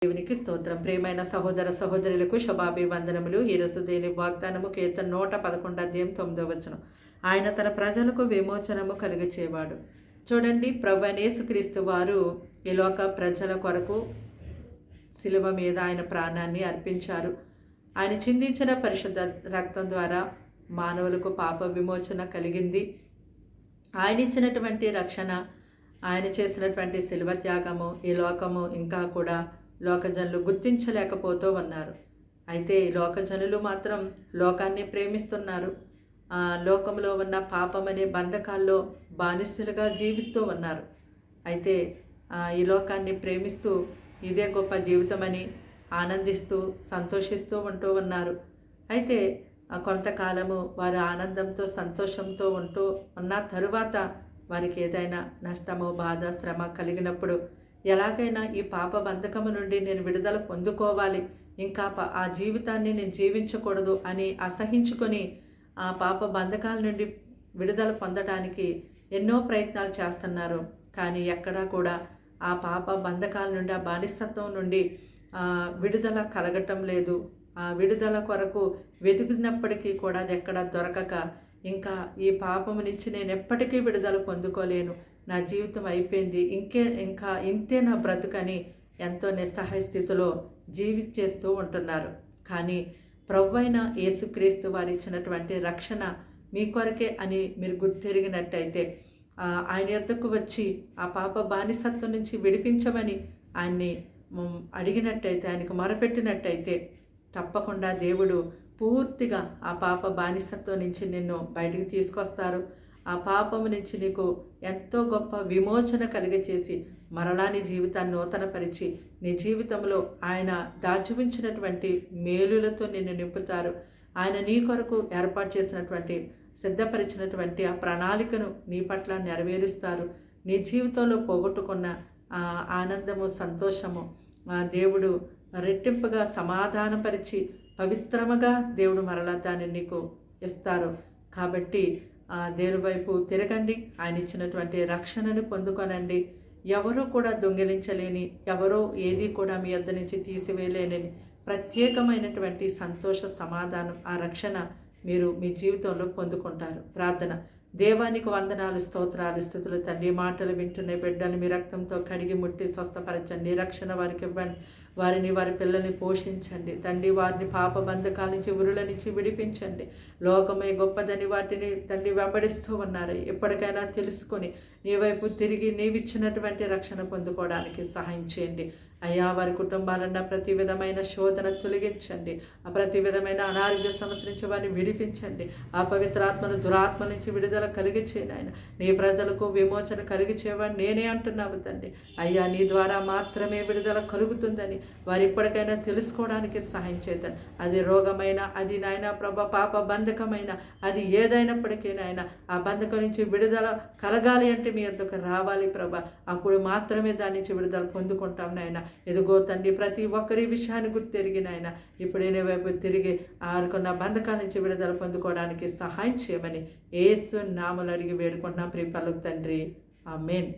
దేవునికి స్తోత్రం. ప్రియమైన సహోదర సహోదరులకు శుభాభివందనములు. ఈరోజు దేని వాగ్దానము కీర్తన 111 అధ్యాయం 9వ వచనం. ఆయన తన ప్రజలకు విమోచనము కలిగించేవాడు. చూడండి, ప్రభువైన యేసుక్రీస్తు వారు ఈ లోక ప్రజల కొరకు శిలువ మీద ఆయన ప్రాణాన్ని అర్పించారు. ఆయన చిందించిన పరిశుద్ధ రక్తం ద్వారా మానవులకు పాప విమోచన కలిగింది. ఆయన ఇచ్చినటువంటి రక్షణ, ఆయన చేసినటువంటి శిలువ త్యాగము ఈ లోకము ఇంకా కూడా లోకజనులు గుర్తించలేకపోతూ ఉన్నారు. అయితే లోకజనులు మాత్రం లోకాన్ని ప్రేమిస్తున్నారు. లోకంలో ఉన్న పాపం అనే బంధకాల్లో బానిసలుగా జీవిస్తూ ఉన్నారు. అయితే ఈ లోకాన్ని ప్రేమిస్తూ ఇదే గొప్ప జీవితమని ఆనందిస్తూ సంతోషిస్తూ ఉంటూ ఉన్నారు. అయితే కొంతకాలము వారి ఆనందంతో సంతోషంతో ఉంటూ ఉన్న తరువాత వారికి ఏదైనా నష్టమో బాధ శ్రమ కలిగినప్పుడు ఎలాగైనా ఈ పాప బంధకము నుండి నేను విడుదల పొందుకోవాలి, ఇంకా ఆ జీవితాన్ని నేను జీవించకూడదు అని అసహించుకొని ఆ పాప బంధకాల నుండి విడుదల పొందడానికి ఎన్నో ప్రయత్నాలు చేస్తున్నారు. కానీ ఎక్కడా కూడా ఆ పాప బంధకాల నుండి, ఆ బానిసత్వం నుండి విడుదల కలగటం లేదు. ఆ విడుదల కొరకు వెతికినప్పటికీ కూడా అది ఎక్కడా దొరకక ఇంకా ఈ పాపము నుంచి నేను ఎప్పటికీ విడుదల పొందుకోలేను, నా జీవితం అయిపోయింది, ఇంకా ఇంతే నా బ్రతుకని ఎంతో నిస్సహాయ స్థితిలో జీవించేస్తూ ఉంటున్నారు. కానీ ప్రభువైన యేసుక్రీస్తు వారు ఇచ్చినటువంటి రక్షణ మీ కొరకే అని మీరు గుర్తెరిగినట్టయితే, ఆయన యొద్దకు వచ్చి ఆ పాప బానిసత్వం నుంచి విడిపించమని ఆయన్ని అడిగినట్టయితే, ఆయనకు మొరపెట్టినట్టయితే తప్పకుండా దేవుడు పూర్తిగా ఆ పాప బానిసత్వం నుంచి నిన్ను బయటికి తీసుకొస్తారు. ఆ పాపము నుంచి నీకు ఎంతో గొప్ప విమోచన కలిగచేసి మరలా నీ జీవితాన్ని నూతనపరిచి నీ జీవితంలో ఆయన దాచి ఉంచినటువంటి మేలులతో నిన్ను నింపుతారు. ఆయన నీ కొరకు ఏర్పాటు చేసినటువంటి సిద్ధపరిచినటువంటి ఆ ప్రణాళికను నీ పట్ల నెరవేరుస్తారు. నీ జీవితంలో పోగొట్టుకున్న ఆనందము, సంతోషము దేవుడు రెట్టింపుగా సమాధానపరిచి పవిత్రముగా దేవుడు మరలా దాన్ని నీకు ఇస్తారు. కాబట్టి దేవుని వైపు తిరగండి, ఆయన ఇచ్చినటువంటి రక్షణను పొందుకొనండి. ఎవరూ కూడా దొంగిలించలేని, ఎవరో ఏది కూడా మీ వద్ద నుంచి తీసివేయలేని ప్రత్యేకమైనటువంటి సంతోష సమాధానం, ఆ రక్షణ మీరు మీ జీవితంలో పొందుకుంటారు. ప్రార్థన. దేవానికి వందనాలు, స్తోత్రాలు, స్తుతులు తండ్రి. మాటలు వింటున్న బిడ్డలు మీ రక్తంతో కడిగి ముట్టి స్వస్థపరచండి. రక్షణ వారికి ఇవ్వండి. వారిని, వారి పిల్లల్ని పోషించండి తండ్రి. వారిని పాప బంధకాల నుంచి, ఉరుల నుంచి విడిపించండి. లోకమే గొప్పదని వాటిని తండ్రి వెంబడిస్తూ ఉన్నారు. ఎప్పటికైనా తెలుసుకొని నీ వైపు తిరిగి నీవిచ్చినటువంటి రక్షణ పొందుకోవడానికి సహాయం చేయండి అయ్యా. వారి కుటుంబాలన్న ప్రతి విధమైన శోధన తొలగించండి. ఆ ప్రతి విధమైన అనారోగ్య సమస్య నుంచి వారిని విడిపించండి. ఆ పవిత్రాత్మను దురాత్మ నుంచి విడుదల కలిగించేయండి ఆయన. నీ ప్రజలకు విమోచన కలిగించేవాడు నేనే అంటున్నావు తండ్రి. అయ్యా, నీ ద్వారా మాత్రమే విడుదల కలుగుతుందని వారు ఇప్పటికైనా తెలుసుకోవడానికి సహాయం చేద్దాం. అది రోగమైన, అది నాయన ప్రభ పాప బంధకమైన, అది ఏదైనప్పటికీ నాయన ఆ బంధకం నుంచి విడుదల కలగాలి అంటే మీ వద్దకు రావాలి ప్రభ. అప్పుడు మాత్రమే దాని నుంచి విడుదల పొందుకుంటాం నాయన. ఎదుగో తండ్రి, ప్రతి ఒక్కరి విషయాన్ని గుర్తెరిగి నాయన ఇప్పుడే నీ వైపు తిరిగి ఆరుకున్న బంధకాల నుంచి విడుదల పొందుకోవడానికి సహాయం చేయమని యేసు నామములో అడిగి వేడుకుంటున్నాం ప్రియ పలుకు తండ్రి. ఆమేన్.